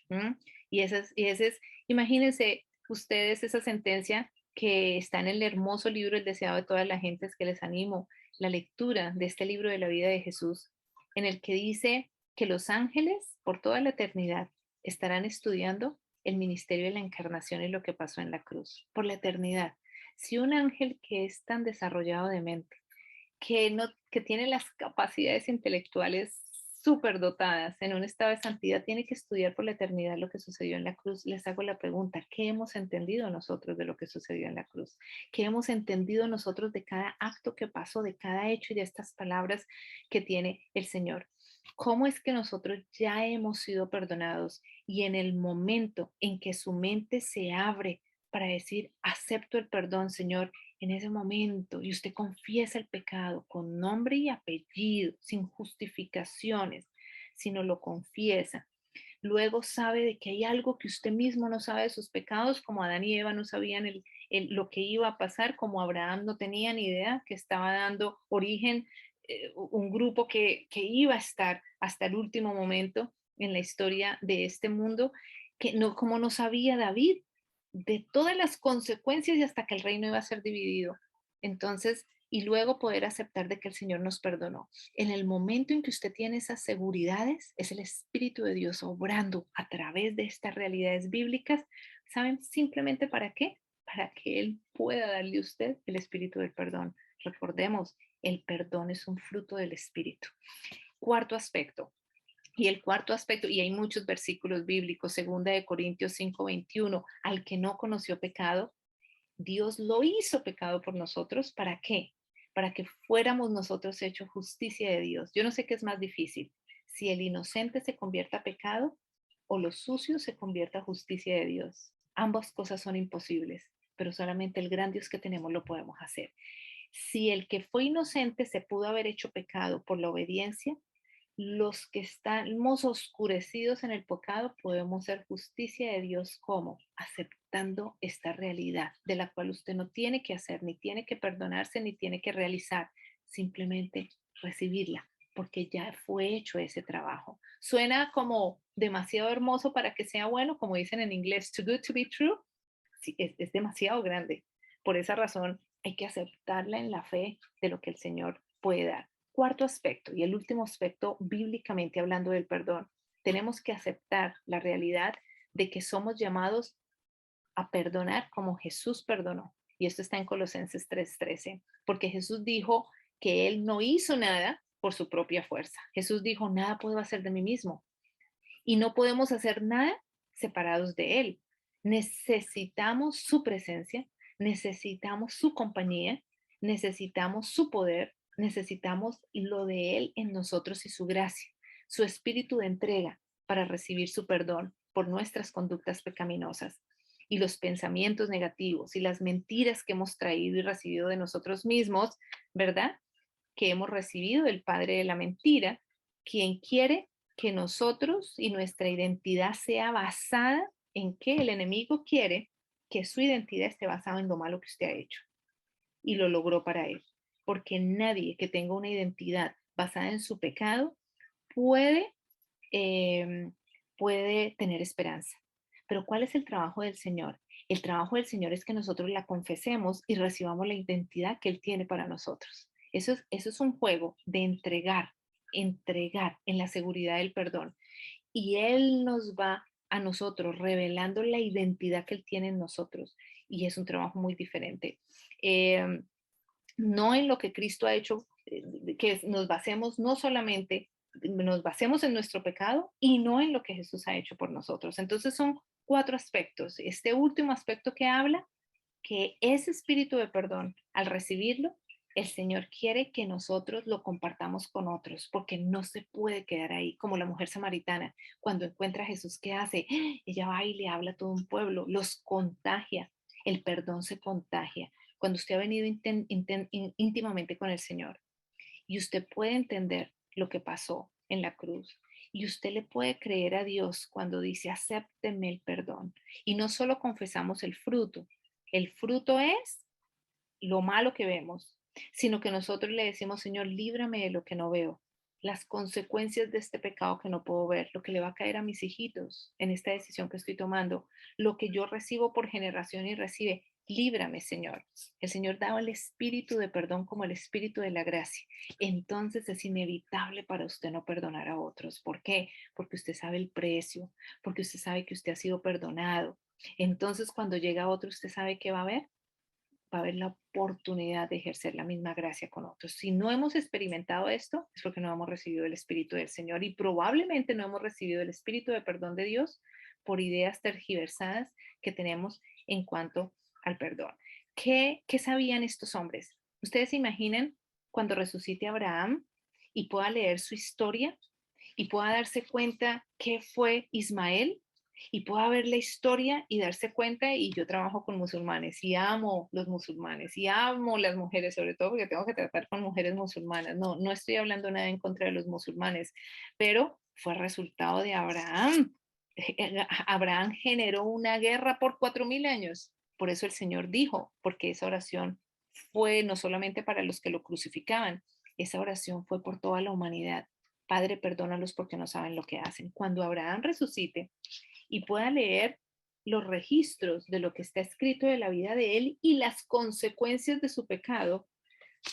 ¿Mm? Y ese es, imagínense ustedes esa sentencia que está en el hermoso libro El deseado de todas las gentes, que les animo la lectura de este libro de la vida de Jesús, en el que dice que los ángeles por toda la eternidad estarán estudiando el ministerio de la encarnación y lo que pasó en la cruz, por la eternidad. Si un ángel que es tan desarrollado de mente, que tiene las capacidades intelectuales súper dotadas en un estado de santidad, tiene que estudiar por la eternidad lo que sucedió en la cruz, les hago la pregunta, ¿qué hemos entendido nosotros de lo que sucedió en la cruz? ¿Qué hemos entendido nosotros de cada acto que pasó, de cada hecho y de estas palabras que tiene el Señor? ¿Cómo es que nosotros ya hemos sido perdonados y en el momento en que su mente se abre para decir, acepto el perdón, Señor, en ese momento, y usted confiesa el pecado con nombre y apellido, sin justificaciones, sino lo confiesa, luego sabe de que hay algo que usted mismo no sabe de sus pecados, como Adán y Eva no sabían lo que iba a pasar, como Abraham no tenía ni idea que estaba dando origen un grupo que iba a estar hasta el último momento en la historia de este mundo, que no, como no sabía David de todas las consecuencias y hasta que el reino iba a ser dividido. Entonces, y luego poder aceptar de que el Señor nos perdonó. En el momento en que usted tiene esas seguridades, es el Espíritu de Dios obrando a través de estas realidades bíblicas. ¿Saben simplemente para qué? Para que Él pueda darle a usted el Espíritu del perdón. Recordemos, el perdón es un fruto del Espíritu. Cuarto aspecto, y el cuarto aspecto, y hay muchos versículos bíblicos, 2 Corintios 5:21, al que no conoció pecado, Dios lo hizo pecado por nosotros. ¿Para qué? Para que fuéramos nosotros hechos justicia de Dios. Yo no sé qué es más difícil, si el inocente se convierta a pecado o lo sucio se convierta a justicia de Dios. Ambas cosas son imposibles, pero solamente el gran Dios que tenemos lo podemos hacer. Si el que fue inocente se pudo haber hecho pecado por la obediencia, los que estamos oscurecidos en el pecado podemos ser justicia de Dios. ¿Cómo? Aceptando esta realidad de la cual usted no tiene que hacer, ni tiene que perdonarse, ni tiene que realizar, simplemente recibirla, porque ya fue hecho ese trabajo. Suena como demasiado hermoso para que sea bueno, como dicen en inglés, too good to be true. Sí, es demasiado grande. Por esa razón hay que aceptarla en la fe de lo que el Señor puede dar. Cuarto aspecto, y el último aspecto, bíblicamente hablando del perdón, tenemos que aceptar la realidad de que somos llamados a perdonar como Jesús perdonó. Y esto está en Colosenses 3:13, porque Jesús dijo que Él no hizo nada por su propia fuerza. Jesús dijo, nada puedo hacer de mí mismo. Y no podemos hacer nada separados de Él. Necesitamos su presencia, necesitamos su compañía, necesitamos su poder, necesitamos lo de Él en nosotros y su gracia, su espíritu de entrega para recibir su perdón por nuestras conductas pecaminosas y los pensamientos negativos y las mentiras que hemos traído y recibido de nosotros mismos, ¿verdad? Que hemos recibido del padre de la mentira, quien quiere que nosotros y nuestra identidad sea basada en que el enemigo quiere que su identidad esté basada en lo malo que usted ha hecho. Y lo logró para él. Porque nadie que tenga una identidad basada en su pecado puede, eh, puede tener esperanza. Pero ¿cuál es el trabajo del Señor? El trabajo del Señor es que nosotros la confesemos y recibamos la identidad que Él tiene para nosotros. Eso es un juego de entregar en la seguridad del perdón. Y Él nos va a nosotros revelando la identidad que Él tiene en nosotros. Y es un trabajo muy diferente. No en lo que Cristo ha hecho, que nos basemos no solamente, nos basemos en nuestro pecado y no en lo que Jesús ha hecho por nosotros. Entonces son cuatro aspectos. Este último aspecto que habla, que ese espíritu de perdón, al recibirlo, el Señor quiere que nosotros lo compartamos con otros, porque no se puede quedar ahí, como la mujer samaritana, cuando encuentra a Jesús, ¿qué hace? Ella va y le habla a todo un pueblo, los contagia, el perdón se contagia. Cuando usted ha venido íntimamente con el Señor y usted puede entender lo que pasó en la cruz, y usted le puede creer a Dios cuando dice, acépteme el perdón. Y no solo confesamos el fruto es lo malo que vemos, sino que nosotros le decimos, Señor, líbrame de lo que no veo, las consecuencias de este pecado que no puedo ver, lo que le va a caer a mis hijitos en esta decisión que estoy tomando, lo que yo recibo por generación y recibe. Líbrame, Señor. El Señor daba el espíritu de perdón como el espíritu de la gracia. Entonces es inevitable para usted no perdonar a otros. ¿Por qué? Porque usted sabe el precio, porque usted sabe que usted ha sido perdonado. Entonces cuando llega otro, usted sabe qué va a haber. Va a haber la oportunidad de ejercer la misma gracia con otros. Si no hemos experimentado esto, es porque no hemos recibido el Espíritu del Señor y probablemente no hemos recibido el Espíritu de perdón de Dios por ideas tergiversadas que tenemos en cuanto al perdón. ¿Qué sabían estos hombres? ¿Ustedes se imaginan cuando resucite Abraham y pueda leer su historia y pueda darse cuenta qué fue Ismael? Y pueda ver la historia y darse cuenta, y yo trabajo con musulmanes y amo los musulmanes y amo las mujeres, sobre todo porque tengo que tratar con mujeres musulmanas. No, no estoy hablando nada en contra de los musulmanes, pero fue resultado de Abraham Abraham generó una guerra por 4000 años. Por eso el Señor dijo, porque esa oración fue no solamente para los que lo crucificaban, esa oración fue por toda la humanidad. Padre, perdónalos porque no saben lo que hacen. Cuando Abraham resucite y pueda leer los registros de lo que está escrito de la vida de él y las consecuencias de su pecado,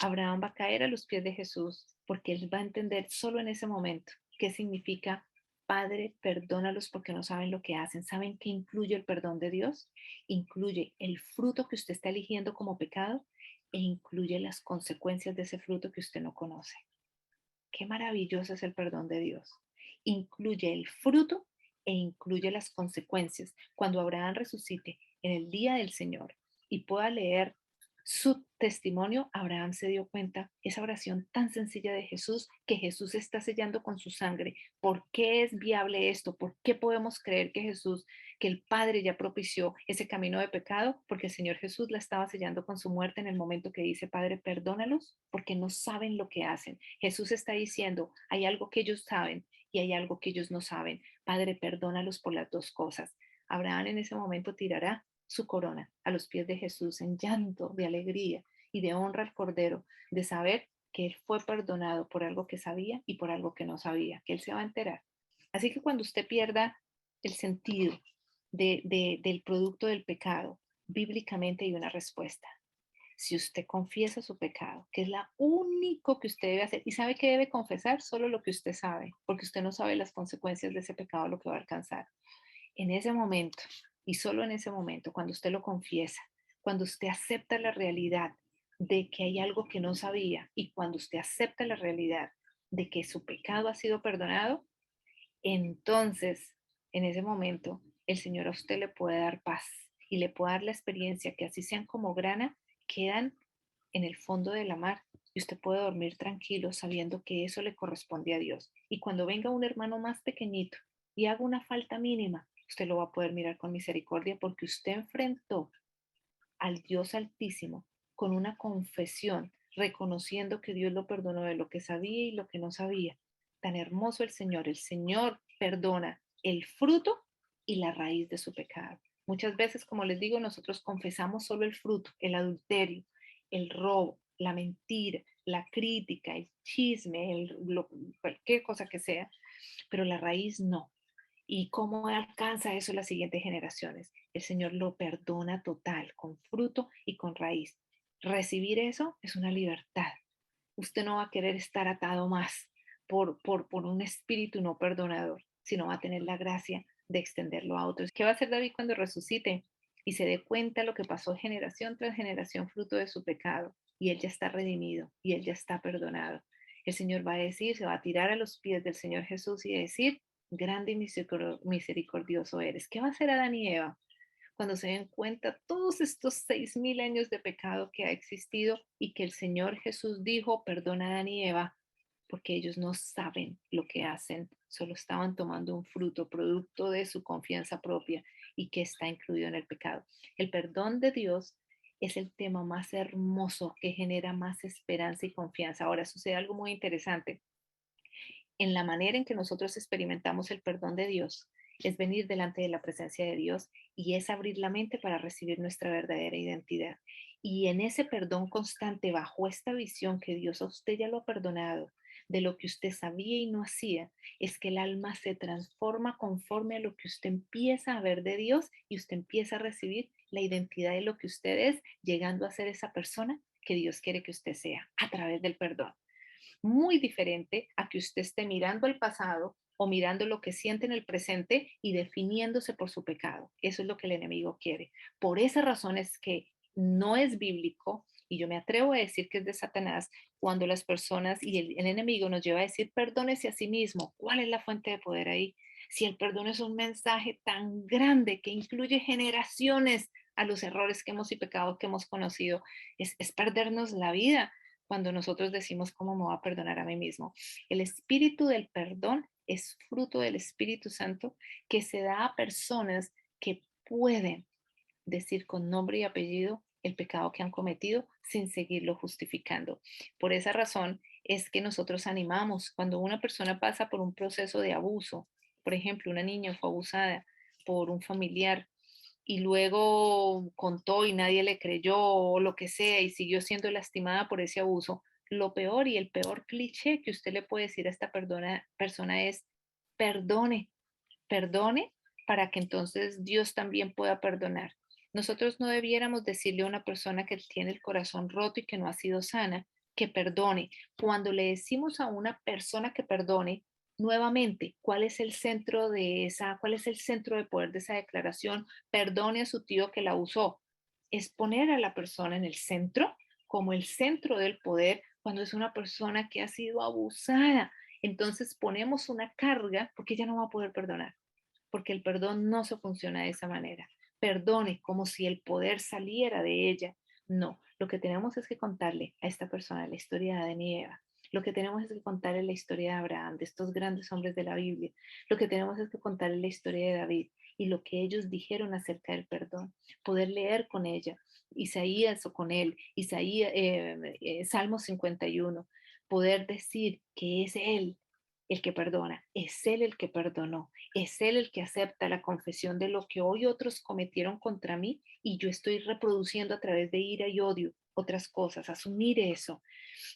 Abraham va a caer a los pies de Jesús porque él va a entender solo en ese momento qué significa Padre, perdónalos porque no saben lo que hacen. ¿Saben qué incluye el perdón de Dios? Incluye el fruto que usted está eligiendo como pecado e incluye las consecuencias de ese fruto que usted no conoce. Qué maravilloso es el perdón de Dios. Incluye el fruto e incluye las consecuencias. Cuando Abraham resucite en el día del Señor y pueda leer su testimonio, Abraham se dio cuenta, esa oración tan sencilla de Jesús, que Jesús está sellando con su sangre. ¿Por qué es viable esto? ¿Por qué podemos creer que Jesús, que el Padre ya propició ese camino de pecado? Porque el Señor Jesús la estaba sellando con su muerte en el momento que dice, Padre, perdónalos porque no saben lo que hacen. Jesús está diciendo, hay algo que ellos saben y hay algo que ellos no saben. Padre, perdónalos por las dos cosas. Abraham en ese momento tirará su corona a los pies de Jesús en llanto de alegría y de honra al Cordero, de saber que él fue perdonado por algo que sabía y por algo que no sabía, que él se va a enterar. Así que cuando usted pierda el sentido del producto del pecado, bíblicamente hay una respuesta. Si usted confiesa su pecado, que es la único que usted debe hacer, y sabe que debe confesar solo lo que usted sabe, porque usted no sabe las consecuencias de ese pecado, lo que va a alcanzar. En ese momento, y solo en ese momento, cuando usted lo confiesa, cuando usted acepta la realidad de que hay algo que no sabía y cuando usted acepta la realidad de que su pecado ha sido perdonado, entonces, en ese momento, el Señor a usted le puede dar paz y le puede dar la experiencia que así sean como grana, quedan en el fondo de la mar y usted puede dormir tranquilo sabiendo que eso le corresponde a Dios. Y cuando venga un hermano más pequeñito y haga una falta mínima, usted lo va a poder mirar con misericordia porque usted enfrentó al Dios Altísimo con una confesión, reconociendo que Dios lo perdonó de lo que sabía y lo que no sabía. Tan hermoso el Señor perdona el fruto y la raíz de su pecado. Muchas veces, como les digo, nosotros confesamos solo el fruto, el adulterio, el robo, la mentira, la crítica, el chisme, cualquier cosa que sea, pero la raíz no. ¿Y cómo alcanza eso las siguientes generaciones? El Señor lo perdona total, con fruto y con raíz. Recibir eso es una libertad. Usted no va a querer estar atado más por un espíritu no perdonador, sino va a tener la gracia de extenderlo a otros. ¿Qué va a hacer David cuando resucite y se dé cuenta lo que pasó generación tras generación fruto de su pecado? Y él ya está redimido y él ya está perdonado. El Señor va a decir, se va a tirar a los pies del Señor Jesús y decir, grande y misericordioso eres. ¿Qué va a hacer Adán y Eva cuando se den cuenta todos estos 6000 años de pecado que ha existido y que el Señor Jesús dijo, perdona a Adán y Eva, porque ellos no saben lo que hacen, solo estaban tomando un fruto, producto de su confianza propia y que está incluido en el pecado? El perdón de Dios es el tema más hermoso que genera más esperanza y confianza. Ahora sucede algo muy interesante en la manera en que nosotros experimentamos el perdón de Dios, es venir delante de la presencia de Dios y es abrir la mente para recibir nuestra verdadera identidad. Y en ese perdón constante, bajo esta visión que Dios a usted ya lo ha perdonado, de lo que usted sabía y no hacía, es que el alma se transforma conforme a lo que usted empieza a ver de Dios y usted empieza a recibir la identidad de lo que usted es, llegando a ser esa persona que Dios quiere que usted sea a través del perdón. Muy diferente a que usted esté mirando al pasado o mirando lo que siente en el presente y definiéndose por su pecado. Eso es lo que el enemigo quiere. Por esa razón es que no es bíblico, y yo me atrevo a decir que es de Satanás, cuando las personas y el enemigo nos lleva a decir, perdónese a sí mismo. ¿Cuál es la fuente de poder ahí? Si el perdón es un mensaje tan grande que incluye generaciones a los errores que hemos y pecados que hemos conocido, es perdernos la vida cuando nosotros decimos, ¿cómo me voy a perdonar a mí mismo? El espíritu del perdón es fruto del Espíritu Santo que se da a personas que pueden decir con nombre y apellido el pecado que han cometido sin seguirlo justificando. Por esa razón es que nosotros animamos cuando una persona pasa por un proceso de abuso Por ejemplo, una niña fue abusada por un familiar y luego contó y nadie le creyó o lo que sea y siguió siendo lastimada por ese abuso. Lo peor y el peor cliché que usted le puede decir a esta persona es perdone, perdone para que entonces Dios también pueda perdonar. Nosotros no debiéramos decirle a una persona que tiene el corazón roto y que no ha sido sana que perdone. Cuando le decimos a una persona que perdone, nuevamente, ¿cuál es el centro de cuál es el centro de poder de esa declaración? Perdone a su tío que la usó. Es poner a la persona en el centro, como el centro del poder, cuando es una persona que ha sido abusada. Entonces ponemos una carga porque ella no va a poder perdonar, porque el perdón no se funciona de esa manera. Perdone como si el poder saliera de ella. No, lo que tenemos es que contarle a esta persona la historia de Adán y Eva. Lo que tenemos es que contarle la historia de Abraham, de estos grandes hombres de la Biblia. Lo que tenemos es que contarle la historia de David y lo que ellos dijeron acerca del perdón. Poder leer con ella, Isaías o con él, Salmo 51. Poder decir que es él el que perdona, es él el que perdonó, es él el que acepta la confesión de lo que hoy otros cometieron contra mí y yo estoy reproduciendo a través de ira y odio otras cosas, asumir eso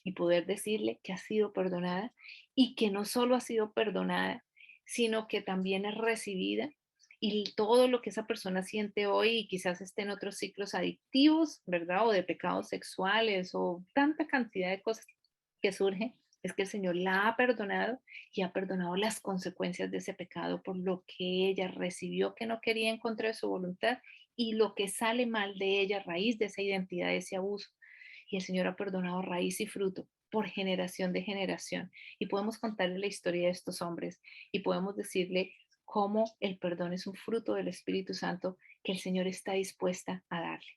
y poder decirle que ha sido perdonada y que no solo ha sido perdonada, sino que también es recibida y todo lo que esa persona siente hoy y quizás esté en otros ciclos adictivos, ¿verdad? O de pecados sexuales o tanta cantidad de cosas que surgen, es que el Señor la ha perdonado y ha perdonado las consecuencias de ese pecado por lo que ella recibió que no quería en contra de su voluntad y lo que sale mal de ella a raíz de esa identidad, de ese abuso. Y el Señor ha perdonado raíz y fruto por generación de generación. Y podemos contarle la historia de estos hombres y podemos decirle cómo el perdón es un fruto del Espíritu Santo que el Señor está dispuesta a darle.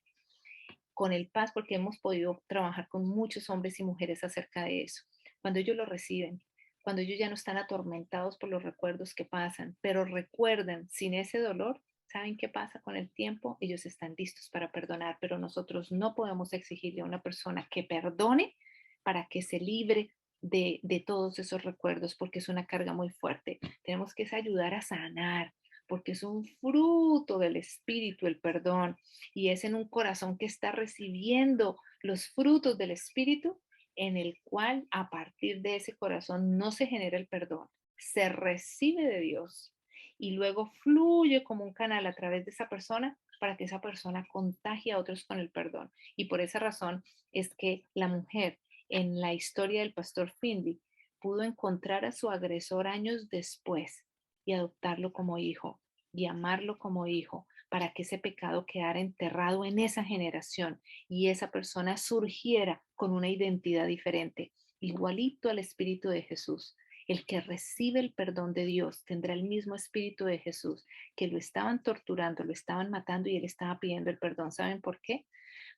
Con el paz, porque hemos podido trabajar con muchos hombres y mujeres acerca de eso. Cuando ellos lo reciben, cuando ellos ya no están atormentados por los recuerdos que pasan, pero recuerdan sin ese dolor, ¿saben qué pasa con el tiempo? Ellos están listos para perdonar, pero nosotros no podemos exigirle a una persona que perdone para que se libre de todos esos recuerdos, porque es una carga muy fuerte. Tenemos que ayudar a sanar, porque es un fruto del Espíritu, el perdón, y es en un corazón que está recibiendo los frutos del Espíritu, en el cual a partir de ese corazón no se genera el perdón, se recibe de Dios y luego fluye como un canal a través de esa persona para que esa persona contagie a otros con el perdón. Y por esa razón es que la mujer en la historia del pastor Finley pudo encontrar a su agresor años después y adoptarlo como hijo y amarlo como hijo para que ese pecado quedara enterrado en esa generación y esa persona surgiera con una identidad diferente, igualito al Espíritu de Jesús. El que recibe el perdón de Dios tendrá el mismo Espíritu de Jesús, que lo estaban torturando, lo estaban matando y él estaba pidiendo el perdón. ¿Saben por qué?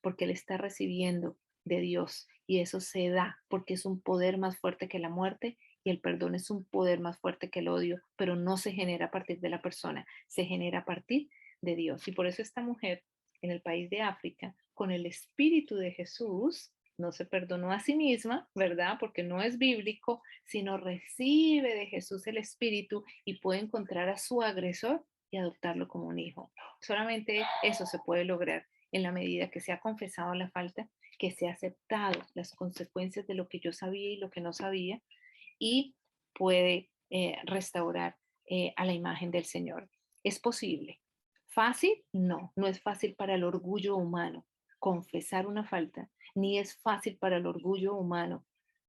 Porque él está recibiendo de Dios y eso se da porque es un poder más fuerte que la muerte y el perdón es un poder más fuerte que el odio, pero no se genera a partir de la persona, se genera a partir de Dios. Y por eso esta mujer en el país de África, con el Espíritu de Jesús, no se perdonó a sí misma, ¿verdad? Porque no es bíblico, sino recibe de Jesús el Espíritu y puede encontrar a su agresor y adoptarlo como un hijo. Solamente eso se puede lograr en la medida que se ha confesado la falta, que se ha aceptado las consecuencias de lo que yo sabía y lo que no sabía y puede restaurar a la imagen del Señor. Es posible. ¿Fácil? No, no es fácil para el orgullo humano confesar una falta, ni es fácil para el orgullo humano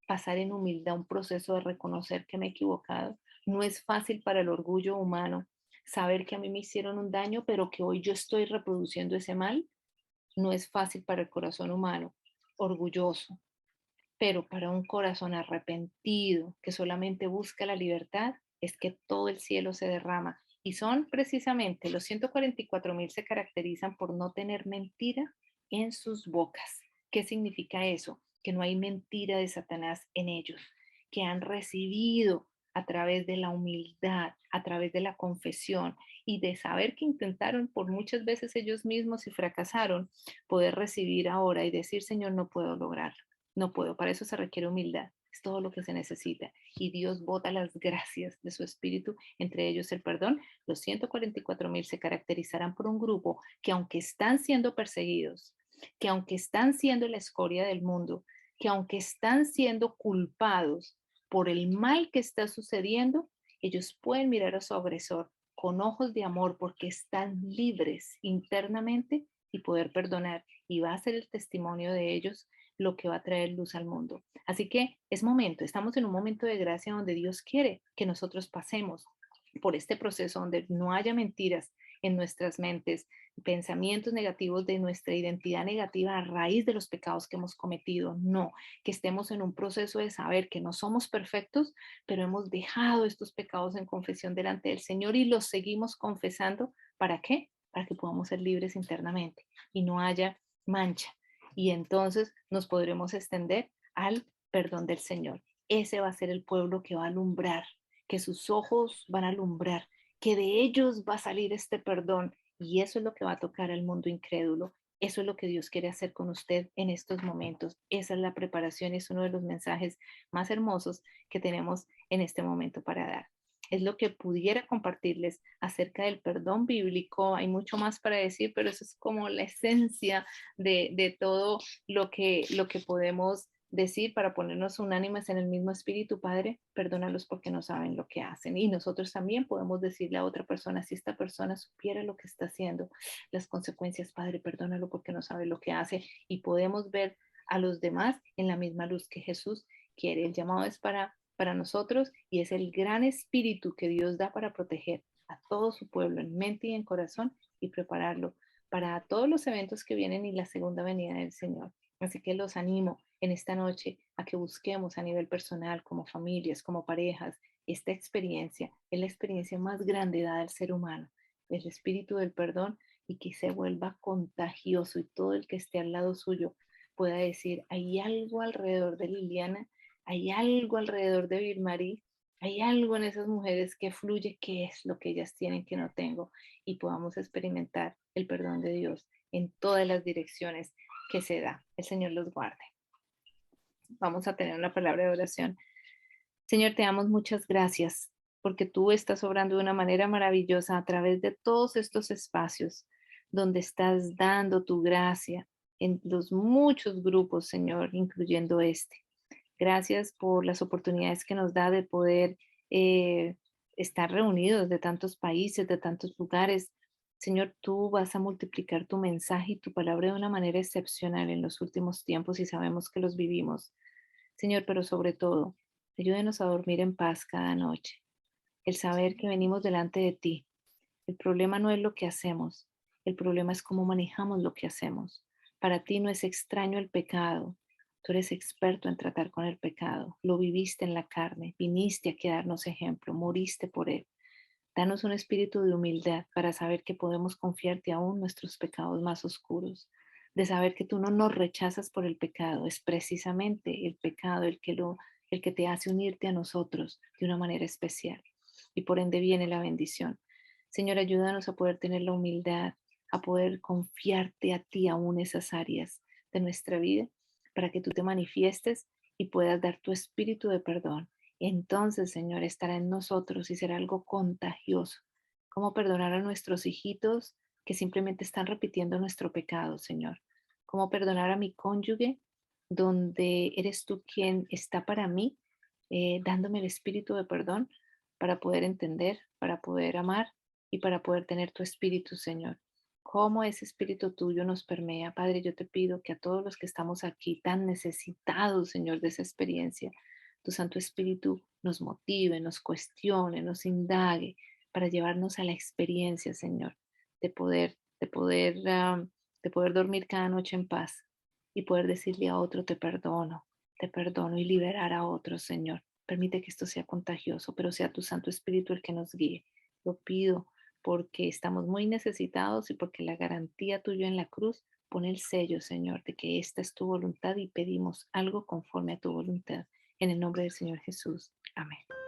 pasar en humildad un proceso de reconocer que me he equivocado. No es fácil para el orgullo humano saber que a mí me hicieron un daño, pero que hoy yo estoy reproduciendo ese mal. No es fácil para el corazón humano orgulloso, pero para un corazón arrepentido que solamente busca la libertad, es que todo el cielo se derrama. Y son precisamente los 144,000 se caracterizan por no tener mentira en sus bocas. ¿Qué significa eso? Que no hay mentira de Satanás en ellos, que han recibido a través de la humildad, a través de la confesión y de saber que intentaron por muchas veces ellos mismos y fracasaron, poder recibir ahora y decir, Señor, no puedo lograrlo, no puedo, para eso se requiere humildad. Es todo lo que se necesita. Y Dios bota las gracias de su espíritu, entre ellos el perdón. Los 144,000 se caracterizarán por un grupo que aunque están siendo perseguidos, que aunque están siendo la escoria del mundo, que aunque están siendo culpados por el mal que está sucediendo, ellos pueden mirar a su agresor con ojos de amor porque están libres internamente y poder perdonar. Y va a ser el testimonio de ellos lo que va a traer luz al mundo. Así que es momento, estamos en un momento de gracia donde Dios quiere que nosotros pasemos por este proceso donde no haya mentiras en nuestras mentes, pensamientos negativos de nuestra identidad negativa a raíz de los pecados que hemos cometido. No, que estemos en un proceso de saber que no somos perfectos, pero hemos dejado estos pecados en confesión delante del Señor y los seguimos confesando. ¿Para qué? Para que podamos ser libres internamente y no haya mancha. Y entonces nos podremos extender al perdón del Señor. Ese va a ser el pueblo que va a alumbrar, que sus ojos van a alumbrar, que de ellos va a salir este perdón. Y eso es lo que va a tocar al mundo incrédulo. Eso es lo que Dios quiere hacer con usted en estos momentos. Esa es la preparación, es uno de los mensajes más hermosos que tenemos en este momento para dar. Es lo que pudiera compartirles acerca del perdón bíblico. Hay mucho más para decir, pero eso es como la esencia de todo lo que podemos decir para ponernos unánimes en el mismo espíritu. Padre, perdónalos porque no saben lo que hacen. Y nosotros también podemos decirle a otra persona, si esta persona supiera lo que está haciendo, las consecuencias, Padre, perdónalo porque no sabe lo que hace. Y podemos ver a los demás en la misma luz que Jesús quiere. El llamado es para nosotros y es el gran espíritu que Dios da para proteger a todo su pueblo en mente y en corazón y prepararlo para todos los eventos que vienen y la segunda venida del Señor. Así que los animo en esta noche a que busquemos a nivel personal, como familias, como parejas, esta experiencia. Es la experiencia más grande dada al ser humano, el espíritu del perdón, y que se vuelva contagioso y todo el que esté al lado suyo pueda decir, hay algo alrededor de Liliana, hay algo alrededor de Vilmarí, hay algo en esas mujeres que fluye, que es lo que ellas tienen que no tengo, y podamos experimentar el perdón de Dios en todas las direcciones que se da. El Señor los guarde. Vamos a tener una palabra de oración. Señor, te damos muchas gracias porque tú estás obrando de una manera maravillosa a través de todos estos espacios donde estás dando tu gracia en los muchos grupos, Señor, incluyendo este. Gracias por las oportunidades que nos da de poder eh, estar reunidos de tantos países, de tantos lugares. Señor, tú vas a multiplicar tu mensaje y tu palabra de una manera excepcional en los últimos tiempos y sabemos que los vivimos. Señor, pero sobre todo, ayúdenos a dormir en paz cada noche. El saber que venimos delante de ti. El problema no es lo que hacemos, el problema es cómo manejamos lo que hacemos. Para ti no es extraño el pecado. Tú eres experto en tratar con el pecado. Lo viviste en la carne, viniste a darnos ejemplo, moriste por él. Danos un espíritu de humildad para saber que podemos confiarte aún nuestros pecados más oscuros, de saber que tú no nos rechazas por el pecado, es precisamente el pecado el que te hace unirte a nosotros de una manera especial y por ende viene la bendición. Señor, ayúdanos a poder tener la humildad, a poder confiarte a ti aún esas áreas de nuestra vida para que tú te manifiestes y puedas dar tu espíritu de perdón. Entonces, Señor, estará en nosotros y será algo contagioso. Cómo perdonar a nuestros hijitos que simplemente están repitiendo nuestro pecado, Señor. Cómo perdonar a mi cónyuge, donde eres tú quien está para mí, dándome el espíritu de perdón para poder entender, para poder amar y para poder tener tu espíritu, Señor. Cómo ese espíritu tuyo nos permea. Padre, yo te pido que a todos los que estamos aquí tan necesitados, Señor, de esa experiencia, tu Santo Espíritu nos motive, nos cuestione, nos indague para llevarnos a la experiencia, Señor, de poder dormir cada noche en paz y poder decirle a otro, te perdono y liberar a otros, Señor. Permite que esto sea contagioso, pero sea tu Santo Espíritu el que nos guíe. Lo pido porque estamos muy necesitados y porque la garantía tuya en la cruz pone el sello, Señor, de que esta es tu voluntad y pedimos algo conforme a tu voluntad. En el nombre del Señor Jesús. Amén.